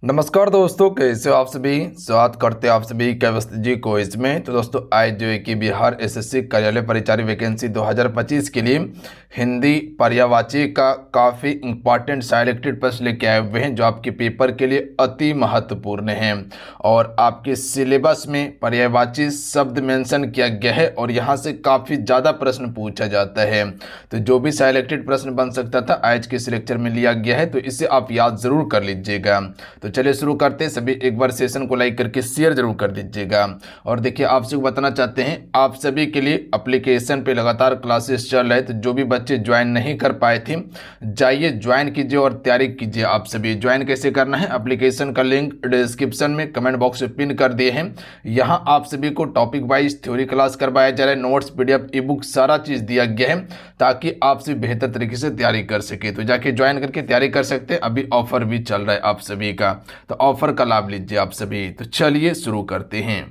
नमस्कार दोस्तों, कैसे हो आप सभी। स्वागत करते हैं आप सभी केवस्त जी को इसमें। तो दोस्तों आज जो है कि बिहार एसएससी कार्यालय परिचारी वैकेंसी 2025 के लिए हिंदी पर्यायवाची का काफ़ी इंपॉर्टेंट सिलेक्टेड प्रश्न लेके आए हुए हैं जो आपके पेपर के लिए अति महत्वपूर्ण हैं। और आपके सिलेबस में पर्यायवाची शब्द मेंशन किया गया है और यहाँ से काफ़ी ज़्यादा प्रश्न पूछा जाता है। तो जो भी सिलेक्टेड प्रश्न बन सकता था आज के इस लेक्चर में लिया गया है, तो इसे आप याद ज़रूर कर लीजिएगा। तो चलिए शुरू करते हैं। सभी एक बार सेशन को लाइक करके शेयर जरूर कर दीजिएगा। और देखिए आपसे बताना चाहते हैं, आप सभी के लिए एप्लीकेशन पे लगातार क्लासेस चल रहे थे। जो भी बच्चे ज्वाइन नहीं कर पाए थे, जाइए ज्वाइन कीजिए और तैयारी कीजिए। आप सभी ज्वाइन कैसे करना है, एप्लीकेशन का लिंक डिस्क्रिप्शन में कमेंट बॉक्स में पिन कर दिए हैं। यहाँ आप सभी को टॉपिक वाइज थ्योरी क्लास करवाया जा रहा है, नोट्स पीडीएफ ई बुक सारा चीज़ दिया गया है ताकि आप सभी बेहतर तरीके से तैयारी कर सके। तो जाके ज्वाइन करके तैयारी कर सकते हैं। अभी ऑफर भी चल रहा है आप सभी का, तो ऑफर का लाभ लीजिए आप सभी। तो चलिए शुरू करते हैं।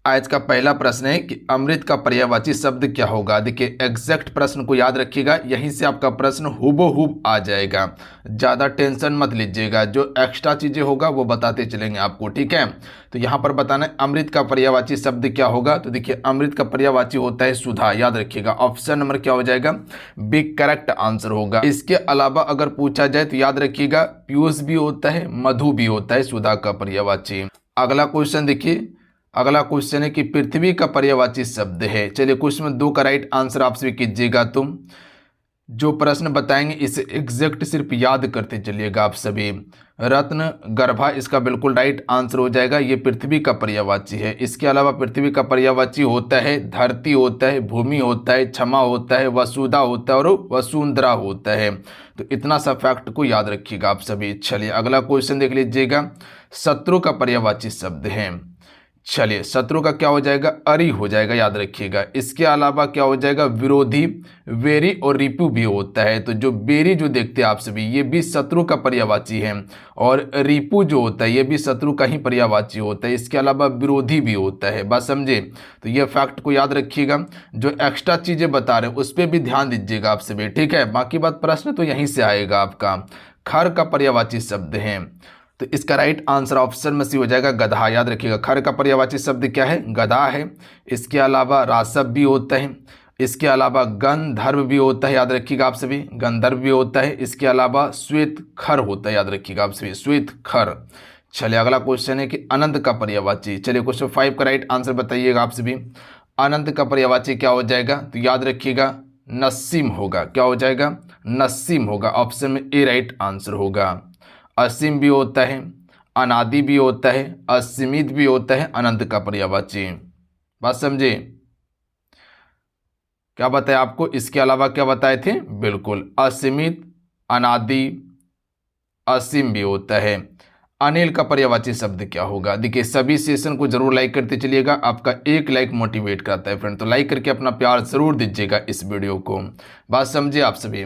आज का पहला प्रश्न है कि अमृत का पर्यायवाची शब्द क्या होगा। देखिए एग्जैक्ट प्रश्न को याद रखिएगा, यहीं से आपका प्रश्न हूबहू आ जाएगा। ज़्यादा टेंशन मत लीजिएगा, जो एक्स्ट्रा चीज़ें होगा वो बताते चलेंगे आपको, ठीक है। तो यहाँ पर बताना है अमृत का पर्यायवाची शब्द क्या होगा। तो देखिए अमृत का पर्यायवाची होता है सुधा, याद रखिएगा। ऑप्शन नंबर क्या हो जाएगा, बी करेक्ट आंसर होगा। इसके अलावा अगर पूछा जाए तो याद रखिएगा पीयूष भी होता है, मधु भी होता है सुधा का पर्यायवाची। अगला क्वेश्चन देखिए, अगला क्वेश्चन है कि पृथ्वी का पर्यायवाची शब्द है। चलिए क्वेश्चन में 2 का राइट आंसर आप सभी कीजिएगा। तुम जो प्रश्न बताएंगे इसे एग्जैक्ट सिर्फ याद करते चलिएगा आप सभी। रत्न गर्भा इसका बिल्कुल राइट आंसर हो जाएगा, ये पृथ्वी का पर्यायवाची है। इसके अलावा पृथ्वी का पर्यायवाची होता है धरती होता है, भूमि होता है, क्षमा होता है, वसुधा होता है और वसुंधरा होता है। तो इतना सा फैक्ट को याद रखिएगा आप सभी। चलिए अगला क्वेश्चन देख लीजिएगा, शत्रु का पर्यायवाची शब्द है। चलिए शत्रु का क्या हो जाएगा, अरि हो जाएगा, याद रखिएगा। इसके अलावा क्या हो जाएगा, विरोधी, वेरी और रिपु भी होता है। तो जो बेरी जो देखते हैं आप सभी, ये भी शत्रु का पर्यायवाची है। और रिपु जो होता है ये भी शत्रु का ही पर्यायवाची होता है। इसके अलावा विरोधी भी होता है, बात समझे। तो ये फैक्ट को याद रखिएगा। जो एक्स्ट्रा चीज़ें बता रहे हैं उस पर भी ध्यान दीजिएगा आप सभी, ठीक है। बाकी बात प्रश्न तो यहीं से आएगा आपका। खर का पर्यायवाची शब्द है, तो इसका राइट आंसर ऑप्शन में सी हो जाएगा गधा, याद रखिएगा। खर का पर्यायवाची शब्द क्या है, गधा है। इसके अलावा रासव भी होता है। इसके अलावा गंधर्व भी होता है, याद रखिएगा आप सभी, गंधर्व भी होता है। इसके अलावा श्वेत खर होता है, याद रखिएगा आप सभी, श्वेत खर। चलिए अगला क्वेश्चन है कि अनंत का पर्यायवाची। चलिए क्वेश्चन 5 का राइट आंसर बताइएगा आप सभी। अनंत का पर्यायवाची क्या हो जाएगा, तो याद रखिएगा नसीम होगा। क्या हो जाएगा, नसीम होगा। ऑप्शन में ए राइट आंसर होगा। असीम भी होता है, अनादि भी होता है, असीमित भी होता है अनंत का पर्यायवाची, बात समझे। क्या बताया आपको, इसके अलावा क्या बताए थे, बिल्कुल असीमित, अनादि, असीम भी होता है। अनिल का पर्यायवाची शब्द क्या होगा। देखिए सभी सेशन को जरूर लाइक करते चलिएगा, आपका एक लाइक मोटिवेट करता है फ्रेंड। तो लाइक करके अपना प्यार जरूर दीजिएगा इस वीडियो को, बात समझे आप सभी।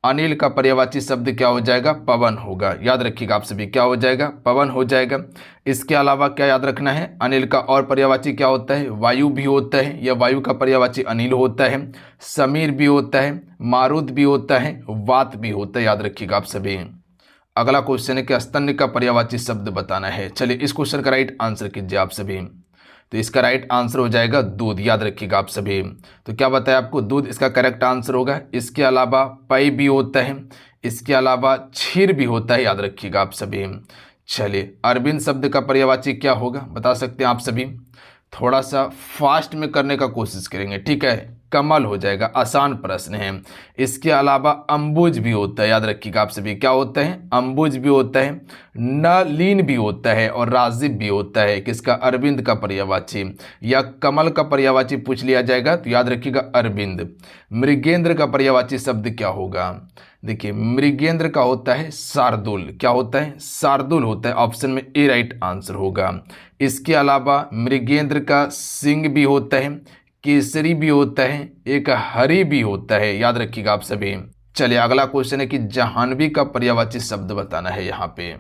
अनिल का पर्यायवाची शब्द क्या हो जाएगा, पवन होगा, याद रखिएगा आप सभी, क्या हो जाएगा, पवन हो जाएगा। इसके अलावा क्या याद रखना है, अनिल का और पर्यायवाची क्या होता है, वायु भी होता है, या वायु का पर्यायवाची अनिल होता है। समीर भी होता है, मारुत भी होता है, वात भी होता है, याद रखिएगा आप सभी। अगला क्वेश्चन है कि स्तन्य का पर्यायवाची शब्द बताना है। चलिए इस क्वेश्चन का राइट आंसर कीजिए आप सभी। तो इसका राइट आंसर हो जाएगा दूध, याद रखिएगा आप सभी। तो क्या बताया आपको, दूध इसका करेक्ट आंसर होगा। इसके अलावा पई भी होता है, इसके अलावा क्षीर भी होता है, याद रखिएगा आप सभी। चलिए अरविंद शब्द का पर्यायवाची क्या होगा, बता सकते हैं आप सभी। थोड़ा सा फास्ट में करने का कोशिश करेंगे, ठीक है। कमल हो जाएगा, आसान प्रश्न है। इसके अलावा अंबुज भी होता है, याद रखिएगा आप सभी, क्या होता है, अंबुज भी होता है। नलीन भी होता है और राजीव भी होता है, किसका, अरविंद का पर्यायवाची। या कमल का पर्यायवाची पूछ लिया जाएगा तो याद रखिएगा अरविंद। मृगेंद्र का पर्यायवाची शब्द क्या होगा। देखिए मृगेंद्र का होता है शार्दुल, क्या होता है, शार्दुल होता है। ऑप्शन में ए राइट आंसर होगा। इसके अलावा मृगेंद्र का सिंह भी होता है, केसरी भी होता है, एक हरि भी होता है, याद रखिएगा आप सभी। चलिए अगला क्वेश्चन है कि जाह्नवी का पर्यायवाची शब्द बताना है। यहाँ पे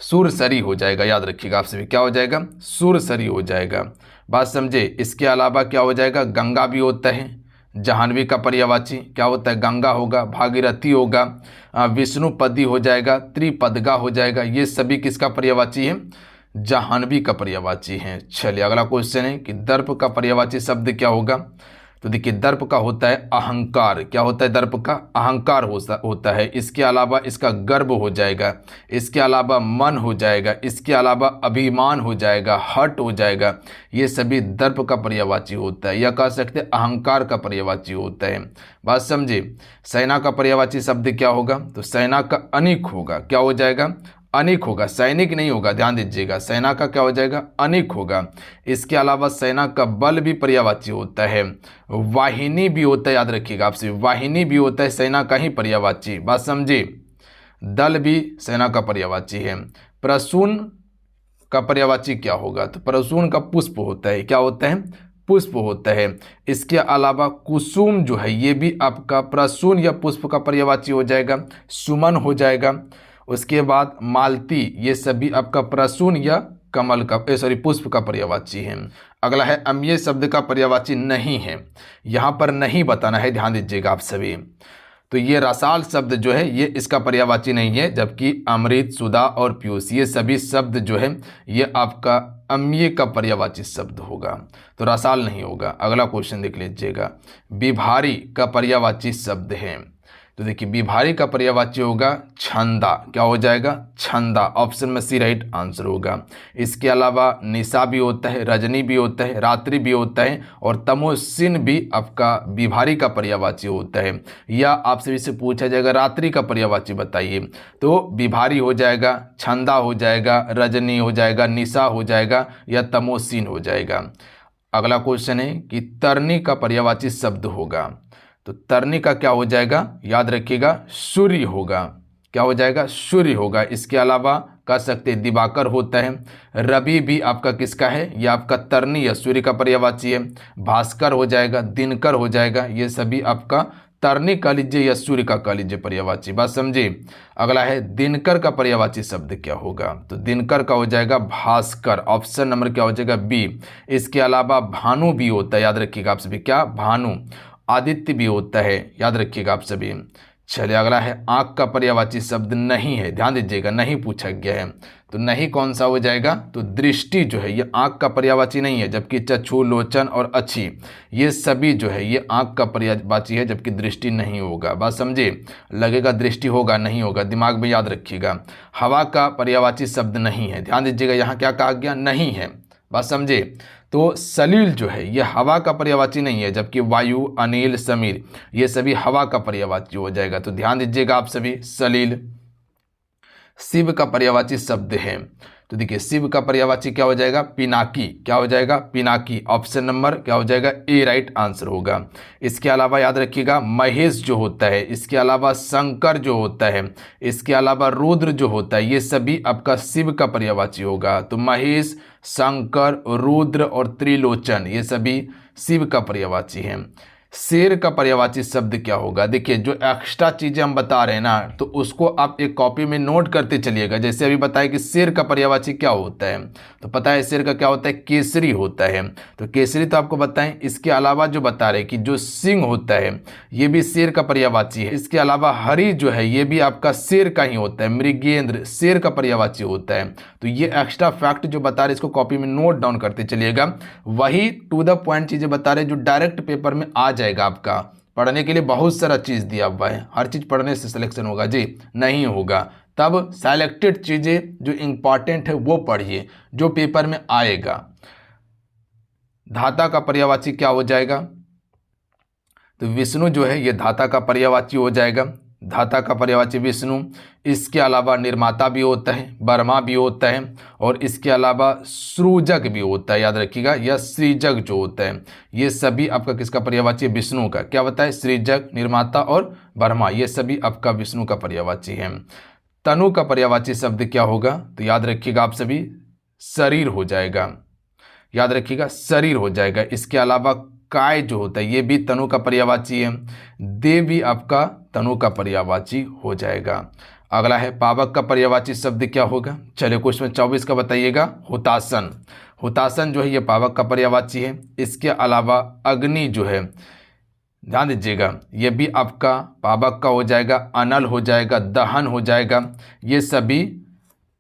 सुरसरी हो जाएगा, याद रखिएगा आप सभी, क्या हो जाएगा, सुरसरी हो जाएगा, बात समझे। इसके अलावा क्या हो जाएगा, गंगा भी होता है, जाह्नवी का पर्यायवाची क्या होता है? गंगा होगा, भागीरथी होगा, विष्णुपदी हो जाएगा, त्रिपदगा हो जाएगा। ये सभी किसका पर्यायवाची है? जाह्नवी का पर्यायवाची है। चलिए अगला क्वेश्चन है कि दर्प का पर्यायवाची शब्द क्या होगा? तो देखिए दर्प का होता है अहंकार। क्या होता है? दर्प का अहंकार होता है। इसके अलावा इसका गर्व हो जाएगा, इसके अलावा मन हो जाएगा, इसके अलावा अभिमान हो जाएगा, हट हो जाएगा। ये सभी दर्प का पर्यायवाची होता है, या कह सकते हैं अहंकार का पर्यायवाची होता है। बात समझे? सेना का पर्यायवाची शब्द क्या होगा? तो सेना का अनिक होगा। क्या हो जाएगा? अनिक होगा, सैनिक नहीं होगा, ध्यान दीजिएगा। सेना का क्या हो जाएगा? अनिक होगा। इसके अलावा सेना का बल भी पर्यायवाची होता है, वाहिनी भी होता है, याद रखिएगा आपसे, वाहिनी भी होता है सेना का ही पर्यायवाची। बात समझे? दल भी सेना का पर्यायवाची है। प्रसून का पर्यायवाची क्या होगा? तो प्रसून का पुष्प होता है। क्या होता है? पुष्प होता है। इसके अलावा कुसुम जो है ये भी आपका प्रसून या पुष्प का पर्यायवाची हो जाएगा, सुमन हो जाएगा। उसके बाद मालती, ये सभी आपका प्रसून या कमल का पुष्प का पर्यायवाची है। अगला है अम्लीय शब्द का पर्यायवाची नहीं है। यहाँ पर नहीं बताना है, ध्यान दीजिएगा आप सभी। तो ये रसाल शब्द जो है ये इसका पर्यायवाची नहीं है, जबकि अमृत, सुधा और पीयूष ये सभी शब्द जो है ये आपका अम्लीय का पर्यायवाची शब्द होगा, तो रसाल नहीं होगा। अगला क्वेश्चन देख लीजिएगा, विभारी का पर्यायवाची शब्द है। तो देखिए विभारी का पर्यायवाची होगा छंदा। क्या हो जाएगा? छंदा। ऑप्शन में सी राइट आंसर होगा। इसके अलावा निशा भी होता है, रजनी भी होता है, रात्रि भी होता है, और तमोसिन भी आपका विभारी का पर्यायवाची होता है। या आपसे इससे पूछा जाएगा रात्रि का पर्यायवाची बताइए, तो विभारी हो जाएगा, छंदा हो जाएगा, रजनी हो जाएगा, निशा हो जाएगा, या तमोसिन हो जाएगा। अगला क्वेश्चन है कि तरनी का पर्यायवाची शब्द होगा। तो तरनी का क्या हो जाएगा? याद रखिएगा सूर्य होगा। क्या हो जाएगा? सूर्य होगा। इसके अलावा कह सकते हैं दिवाकर होता है। रवि भी आपका किसका है? यह आपका तरनी या सूर्य का पर्यायवाची है। भास्कर हो जाएगा, दिनकर हो जाएगा, ये सभी आपका तरनी कह लीजिए या सूर्य का कह लीजिए पर्यायवाची। बात समझे? अगला है दिनकर का पर्यायवाची शब्द क्या होगा? तो दिनकर का हो जाएगा भास्कर। ऑप्शन नंबर क्या हो जाएगा? बी। इसके अलावा भानु भी होता है, याद रखिएगा आप सभी। क्या? भानु। आदित्य भी होता है, याद रखिएगा आप सभी। चलिए अगला है आँख का पर्यायवाची शब्द नहीं है। ध्यान दीजिएगा, नहीं पूछा गया है, तो नहीं कौन सा हो जाएगा? तो दृष्टि जो है ये आँख का पर्यायवाची नहीं है, जबकि चक्षु, लोचन और अच्छी ये सभी जो है ये आँख का पर्यायवाची है, जबकि दृष्टि नहीं होगा। बात समझे? लगेगा दृष्टि होगा, नहीं होगा, दिमाग में याद रखिएगा। हवा का पर्यायवाची शब्द नहीं है। ध्यान दीजिएगा, यहाँ क्या कहा गया? नहीं है। बात समझे? तो सलील जो है ये हवा का पर्यायवाची नहीं है, जबकि वायु, अनिल, समीर ये सभी हवा का पर्यायवाची हो जाएगा। तो ध्यान दीजिएगा आप सभी, सलील। शिव का पर्यायवाची शब्द है। तो देखिए शिव का पर्यायवाची क्या हो जाएगा? पिनाकी। क्या हो जाएगा? पिनाकी। ऑप्शन नंबर क्या हो जाएगा? ए राइट आंसर होगा। इसके अलावा याद रखिएगा महेश जो होता है, इसके अलावा शंकर जो होता है, इसके अलावा रुद्र जो होता है, ये सभी आपका शिव का पर्यायवाची होगा। तो महेश, शंकर, रुद्र और त्रिलोचन ये सभी शिव का पर्यायवाची हैं। शेर का पर्यायवाची शब्द क्या होगा? देखिए जो एक्स्ट्रा चीज़ें हम बता रहे हैं ना, तो उसको आप एक कॉपी में नोट करते चलिएगा। जैसे अभी बताया कि शेर का पर्यायवाची क्या होता है, तो पता है शेर का क्या होता है? केसरी होता है। तो केसरी तो आपको बताएं। इसके अलावा जो बता रहे कि जो सिंह होता है ये भी शेर का पर्यायवाची है। इसके अलावा हरि जो है ये भी आपका शेर का ही होता है। मृगेंद्र शेर का पर्यायवाची होता है। तो ये एक्स्ट्रा फैक्ट जो बता रहे इसको कॉपी में नोट डाउन करते चलिएगा। वही टू द पॉइंट चीज़ें बता रहे जो डायरेक्ट पेपर में आ जाएगा। आपका पढ़ने के लिए बहुत सारा चीज़ दिया हुआ है, हर चीज़ पढ़ने से सिलेक्शन होगा जी? नहीं होगा। तब सेलेक्टेड चीज़ें जो इंपॉर्टेंट है वो पढ़िए, जो पेपर में आएगा। धाता का पर्यायवाची क्या हो जाएगा? तो विष्णु जो है ये धाता का पर्यायवाची हो जाएगा। धाता का पर्यायवाची विष्णु। इसके अलावा निर्माता भी होता है, वर्मा भी होता है, और इसके अलावा सृजक भी होता है, याद रखिएगा। यह सृजक जो होता है ये सभी आपका किसका पर्यायवाची है? विष्णु का। क्या बताए? सृजक, निर्माता और वर्मा ये सभी आपका विष्णु का पर्यायवाची है। तनु का पर्यायवाची शब्द क्या होगा? तो याद रखिएगा आप सभी, शरीर हो जाएगा। याद रखिएगा शरीर हो जाएगा। इसके अलावा काय जो होता है ये भी तनु का पर्यायवाची है। दे भी आपका तनु का पर्यायवाची हो जाएगा। अगला है पावक का पर्यायवाची शब्द क्या होगा? चलिए क्वेश्चन 24 का बताइएगा। हुतासन। हुतासन जो है ये पावक का पर्यायवाची है। इसके अलावा अग्नि जो है ध्यान दीजिएगा, ये भी आपका पावक का हो जाएगा, अनल हो जाएगा, दहन हो जाएगा, ये सभी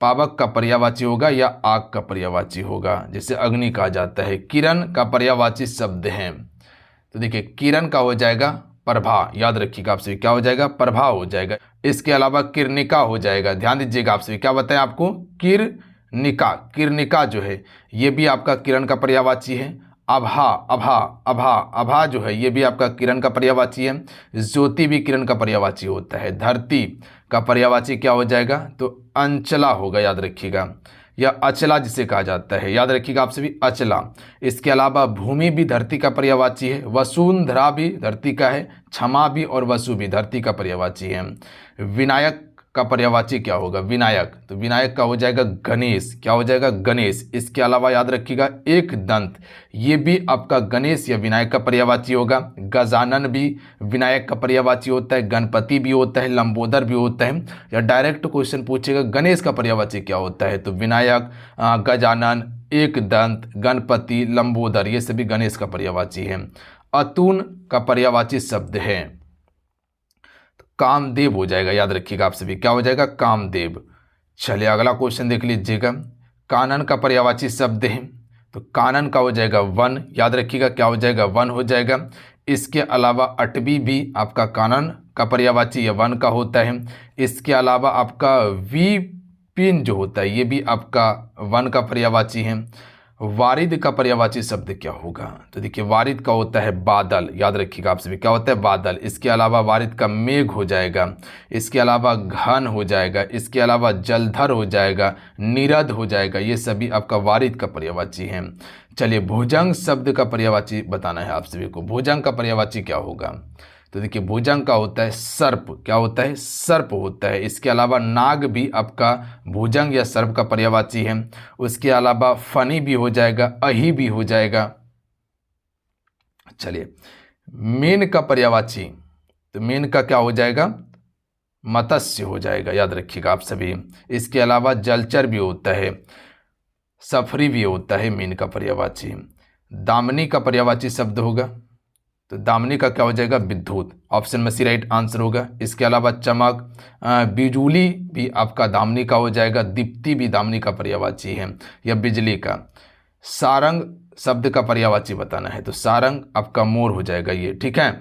पावक का पर्यायवाची होगा या आग का पर्यायवाची होगा, जिसे अग्नि कहा जाता है। किरण का पर्यायवाची शब्द है, तो देखिए किरण का हो जाएगा प्रभा, याद रखिएगा आपसे क्या हो जाएगा, प्रभा हो जाएगा। इसके अलावा किरनिका हो जाएगा, ध्यान दीजिएगा आपसे क्या बताएं आपको, किरनिका, किरनिका जो है ये भी आपका किरण का पर्यायवाची है। आभा, आभा, आभा, आभा जो है ये भी आपका किरण का पर्यायवाची है। ज्योति भी किरण का पर्यायवाची होता है। धरती का पर्यायवाची क्या हो जाएगा, तो अंचला होगा, याद रखिएगा, या अचला जिसे कहा जाता है, याद रखिएगा आपसे भी अचला। इसके अलावा भूमि भी धरती का पर्यायवाची है, वसुंधरा भी धरती का है, क्षमा भी और वसु भी धरती का पर्यायवाची है। विनायक का पर्यायवाची क्या होगा, विनायक, तो विनायक का हो जाएगा गणेश, क्या हो जाएगा, गणेश। इसके अलावा याद रखिएगा एक दंत, ये भी आपका गणेश या विनायक का पर्यायवाची होगा। गजानन भी विनायक का पर्यायवाची होता है, गणपति भी होता है, लंबोदर भी होता है। या डायरेक्ट क्वेश्चन पूछेगा गणेश का पर्यायवाची क्या होता है, तो विनायक, गजानन, एक दंत, गणपति, लंबोदर, ये सभी गणेश का पर्यायवाची है। अतुन का पर्यायवाची शब्द है, कामदेव हो जाएगा, याद रखिएगा आप सभी क्या हो जाएगा, कामदेव। चलिए अगला क्वेश्चन देख लीजिएगा। कानन का पर्यायवाची शब्द है, तो कानन का हो जाएगा वन, याद रखिएगा क्या हो जाएगा, वन हो जाएगा। इसके अलावा अटवी भी आपका कानन का पर्यायवाची या वन का होता है। इसके अलावा आपका विपिन जो होता है ये भी आपका वन का पर्यायवाची है। वारिद का पर्यायवाची शब्द क्या होगा, तो देखिए वारिद का होता है बादल, याद रखिएगा आप सभी क्या होता है, बादल। इसके अलावा वारिद का मेघ हो जाएगा। इसके अलावा घन हो जाएगा। इसके अलावा जलधर हो जाएगा, निरध हो जाएगा, ये सभी आपका वारिद का पर्यायवाची है। चलिए भुजंग शब्द का पर्यायवाची बताना है आप सभी को। भुजंग का पर्यायवाची क्या होगा, तो देखिए भुजंग का होता है सर्प, क्या होता है, सर्प होता है। इसके अलावा नाग भी आपका भुजंग या सर्प का पर्यायवाची है। उसके अलावा फनी भी हो जाएगा, अही भी हो जाएगा। चलिए मीन का पर्यायवाची, तो मीन का क्या हो जाएगा, मत्स्य हो जाएगा, याद रखिएगा आप सभी। इसके अलावा जलचर भी होता है, सफरी भी होता है मीन का पर्यायवाची। दामनी का पर्यायवाची शब्द होगा, तो दामनी का क्या हो जाएगा, विद्युत, ऑप्शन में सी राइट आंसर होगा। इसके अलावा चमक, बिजुली भी आपका दामनी का हो जाएगा। दीप्ति भी दामनी का पर्यायवाची है या बिजली का। सारंग शब्द का पर्यायवाची बताना है, तो सारंग आपका मोर हो जाएगा ये, ठीक है।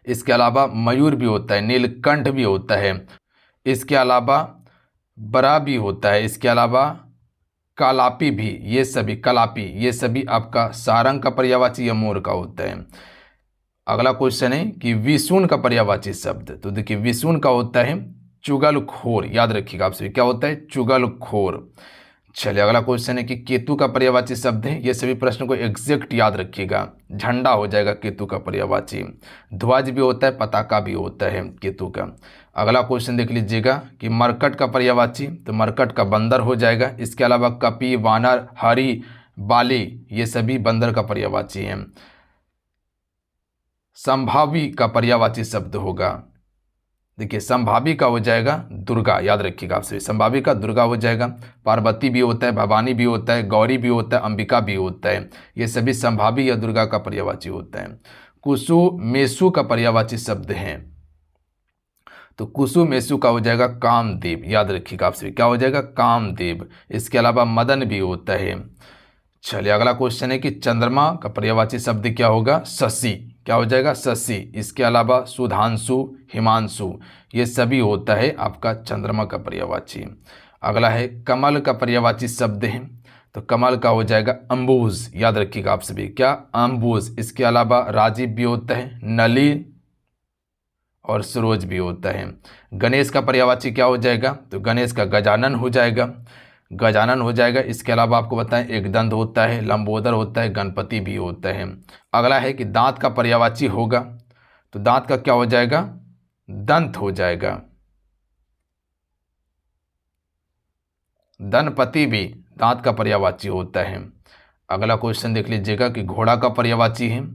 इसके अलावा मयूर भी होता है, नीलकंठ भी होता है। इसके अलावा बरा भी होता है। इसके अलावा कलापी भी, ये सभी कलापी, ये सभी आपका सारंग का पर्यायवाची या मोर का होता है। अगला क्वेश्चन है कि विसून का पर्यायवाची शब्द, तो देखिए विसून का होता है चुगलखोर, याद रखिएगा आपसे क्या होता है, चुगलखोर। चलिए अगला क्वेश्चन है कि केतु का पर्यायवाची शब्द है, ये सभी प्रश्न को एग्जैक्ट याद रखिएगा। झंडा हो जाएगा केतु का पर्यायवाची। ध्वज भी होता है, पताका भी होता है केतु का। अगला क्वेश्चन देख लीजिएगा कि मरकट का पर्यायवाची, तो मरकट का बंदर हो जाएगा। इसके अलावा कपि, वानर, हरि, बाली, ये सभी बंदर का पर्यायवाची हैं। संभावी का पर्यायवाची शब्द होगा, देखिए संभावी का हो जाएगा दुर्गा, याद रखिएगा आपसे, संभावी का दुर्गा हो जाएगा। पार्वती भी होता है, भवानी भी होता है, गौरी भी होता है, अंबिका भी होता है, ये सभी संभावी या दुर्गा का पर्यायवाची होता है। कुसु मेसु का पर्यायवाची शब्द है, तो कुसु मेसु का हो जाएगा कामदेव, याद रखिएगा आपसे क्या हो जाएगा, कामदेव। इसके अलावा मदन भी होता है। चलिए अगला क्वेश्चन है कि चंद्रमा का पर्यायवाची शब्द क्या होगा, शशि, क्या हो जाएगा, शशि। इसके अलावा सुधांशु, हिमांशु, ये सभी होता है आपका चंद्रमा का पर्यायवाची। अगला है कमल का पर्यायवाची शब्द है, तो कमल का हो जाएगा अंबुज, याद रखिएगा आप सभी क्या, अंबुज। इसके अलावा राजीव भी होता है, नलिन और सरोज भी होता है। गणेश का पर्यायवाची क्या हो जाएगा, तो गणेश का गजानन हो जाएगा, गजानन हो जाएगा। इसके अलावा आपको बताएं एक दंत होता है, लंबोदर होता है, गणपति भी होता है। अगला है कि दांत का पर्यायवाची होगा, तो दांत का क्या हो जाएगा, दंत हो जाएगा। धनपति भी दांत का पर्यायवाची होता है। अगला क्वेश्चन देख लीजिएगा कि घोड़ा का पर्यायवाची है,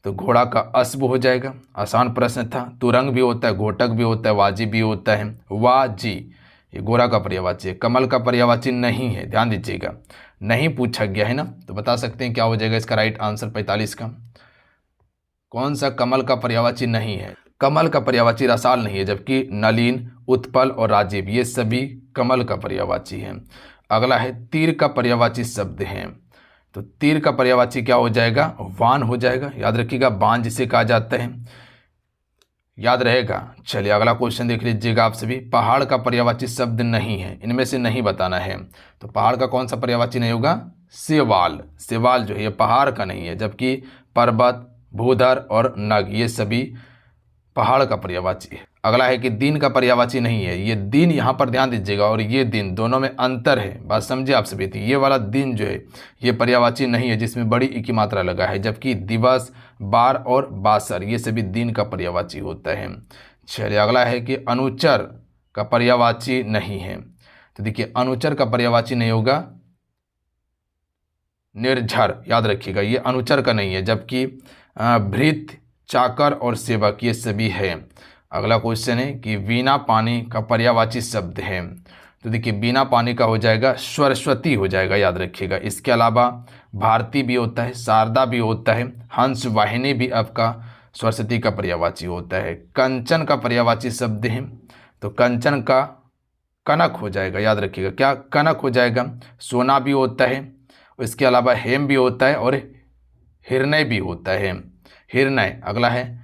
तो घोड़ा का अश्व हो जाएगा, आसान प्रश्न था। तुरंग भी होता है, घोटक भी होता है, वाजी भी होता है, वाजी, ये घोड़ा का पर्यायवाची है। कमल का पर्यायवाची नहीं है, ध्यान दीजिएगा, नहीं पूछा गया है ना, तो बता सकते हैं क्या हो जाएगा इसका राइट आंसर 45 का। कौन सा कमल का पर्यायवाची नहीं है? कमल का पर्यायवाची रसाल नहीं है, जबकि नलिन, उत्पल और राजीव ये सभी कमल का पर्यायवाची हैं। अगला है तीर का पर्यायवाची शब्द है, तो तीर का पर्यायवाची क्या हो जाएगा? वान हो जाएगा। याद रखिएगा, बाण जिसे कहा जाता है, याद रहेगा। चलिए अगला क्वेश्चन देख लीजिएगा आप सभी। पहाड़ का पर्यायवाची शब्द नहीं है, इनमें से नहीं बताना है। तो पहाड़ का कौन सा पर्यायवाची नहीं होगा? सेवाल। सेवाल जो है ये पहाड़ का नहीं है, जबकि पर्वत, भूधर और नग ये सभी पहाड़ का पर्यायवाची है। अगला है कि दिन का पर्यायवाची नहीं है। ये दिन यहाँ पर ध्यान दीजिएगा, और ये दिन दोनों में अंतर है, बात समझिए आप सभी। थी ये वाला दिन जो है ये पर्यायवाची नहीं है, जिसमें बड़ी ई की मात्रा लगा है, जबकि दिवस, बार और बासर ये सभी दिन का पर्यायवाची होता है। चलिए अगला है कि अनुचर का पर्यायवाची नहीं है। तो देखिए अनुचर का पर्यायवाची नहीं होगा निर्झर। याद रखिएगा ये अनुचर का नहीं है, जबकि भृत्य, चाकर और सेवक ये सभी है। अगला क्वेश्चन है कि वीणा पानी का पर्यायवाची शब्द है। तो देखिए बीना पानी का हो जाएगा सरस्वती हो जाएगा, याद रखिएगा। इसके अलावा भारती भी होता है, शारदा भी होता है, हंस वाहिनी भी आपका सरस्वती का पर्यायवाची होता है। कंचन का पर्यायवाची शब्द है, तो कंचन का कनक हो जाएगा, याद रखिएगा। क्या कनक हो जाएगा? सोना भी होता है, इसके अलावा हेम भी होता है और हिरण्य भी होता है, हिरण्य। अगला है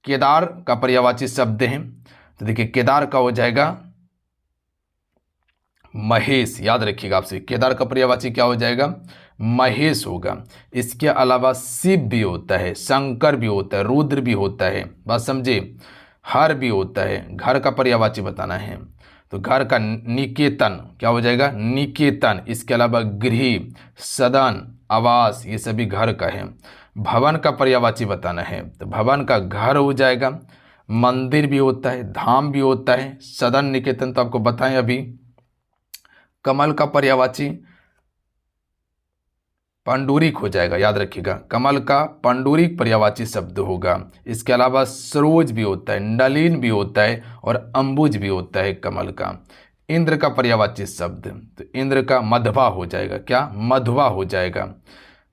केदार का पर्यायवाची शब्द है, तो देखिए केदार का हो जाएगा महेश, याद रखिएगा आपसे। केदार का पर्यायवाची क्या हो जाएगा? महेश होगा। इसके अलावा शिव भी होता है, शंकर भी होता है, रुद्र भी होता है, बात समझे। हर भी होता है। घर का पर्यायवाची बताना है, तो घर का निकेतन क्या हो जाएगा? निकेतन। इसके अलावा गृह, सदन, आवास ये सभी घर का है। भवन का पर्यायवाची बताना है, तो भवन का घर हो जाएगा। मंदिर भी होता है, धाम भी होता है, सदन, निकेतन तो आपको बताएं अभी। कमल का पर्यायवाची पंडूरिक हो जाएगा, याद रखिएगा। कमल का पंडूरिक पर्यायवाची शब्द होगा। इसके अलावा सरोज भी होता है, नलिन भी होता है और अंबुज भी होता है कमल का। इंद्र का पर्यायवाची शब्द, तो इंद्र का मधवा हो जाएगा। क्या? मधवा हो जाएगा,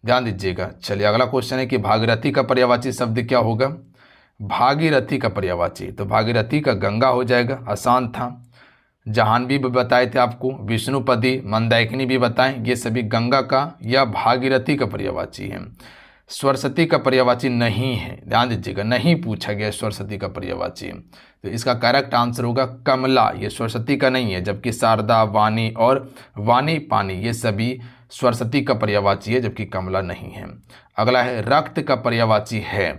ध्यान दीजिएगा। चलिए अगला क्वेश्चन है कि भागीरथी का पर्यायवाची शब्द क्या होगा? भागीरथी का पर्यायवाची, तो भागीरथी का गंगा हो जाएगा, आसान था। जाह्नवी भी बताए थे आपको, विष्णुपदी, मंदाकिनी भी बताएं, ये सभी गंगा का या भागीरथी का पर्यायवाची है। सरस्वती का पर्यायवाची नहीं है, ध्यान दीजिएगा, नहीं पूछा गया सरस्वती का पर्यायवाची। तो इसका करेक्ट आंसर होगा कमला, ये सरस्वती का नहीं है, जबकि शारदा, वाणी और वाणी पानी ये सभी सरस्वती का पर्यायवाची है, जबकि कमला नहीं है। अगला है रक्त का पर्यायवाची है,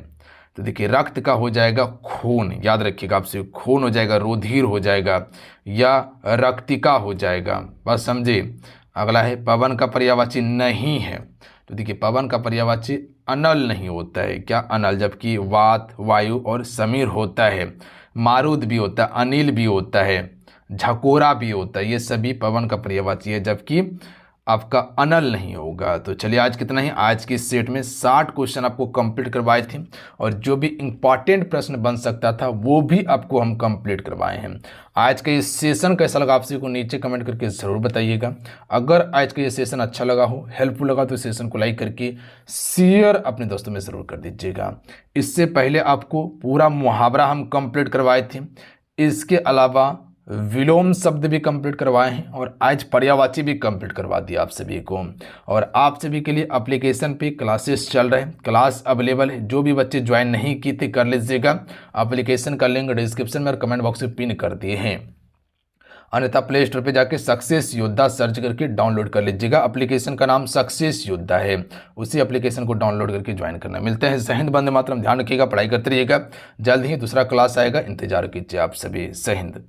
तो देखिए रक्त का हो जाएगा खून, याद रखिएगा आपसे। खून हो जाएगा, रुधिर हो जाएगा या रक्तिका हो जाएगा, बस समझे। अगला है पवन का पर्यायवाची नहीं है, तो देखिए पवन का पर्यायवाची अनल नहीं होता है। क्या? अनल, जबकि वात, वायु और समीर होता है। मारुद भी होता है, अनिल भी होता है, झकोरा भी होता है, ये सभी पवन का पर्यायवाची है, जबकि आपका अनल नहीं होगा। तो चलिए आज कितना ही, आज की सेट में 60 क्वेश्चन आपको कंप्लीट करवाए थे, और जो भी इंपॉर्टेंट प्रश्न बन सकता था वो भी आपको हम कंप्लीट करवाए हैं। आज का ये सेशन कैसा लगा आप सभी को नीचे कमेंट करके ज़रूर बताइएगा। अगर आज का ये सेशन अच्छा लगा हो, हेल्पफुल लगा, तो सेशन को लाइक करके शेयर अपने दोस्तों में ज़रूर कर दीजिएगा। इससे पहले आपको पूरा मुहावरा हम कंप्लीट करवाए थे, इसके अलावा विलोम शब्द भी कंप्लीट करवाए हैं, और आज पर्यायवाची भी कंप्लीट करवा दिया आप सभी को। और आप सभी के लिए एप्लीकेशन पे क्लासेस चल रहे हैं, क्लास अवेलेबल है। जो भी बच्चे ज्वाइन नहीं किए थे कर लीजिएगा, एप्लीकेशन का लिंक डिस्क्रिप्शन में और कमेंट बॉक्स में पिन कर दिए हैं। अन्यथा प्ले स्टोर पर जाके सक्सेस योद्धा सर्च करके डाउनलोड कर लीजिएगा। एप्लीकेशन का नाम सक्सेस योद्धा है, उसी एप्लीकेशन को डाउनलोड करके ज्वाइन करना। मिलते हैं। जय हिंद, वंदे मातरम। ध्यान रखिएगा, पढ़ाई करते रहिएगा। जल्द ही दूसरा क्लास आएगा, इंतजार कीजिए आप सभी। जय हिंद।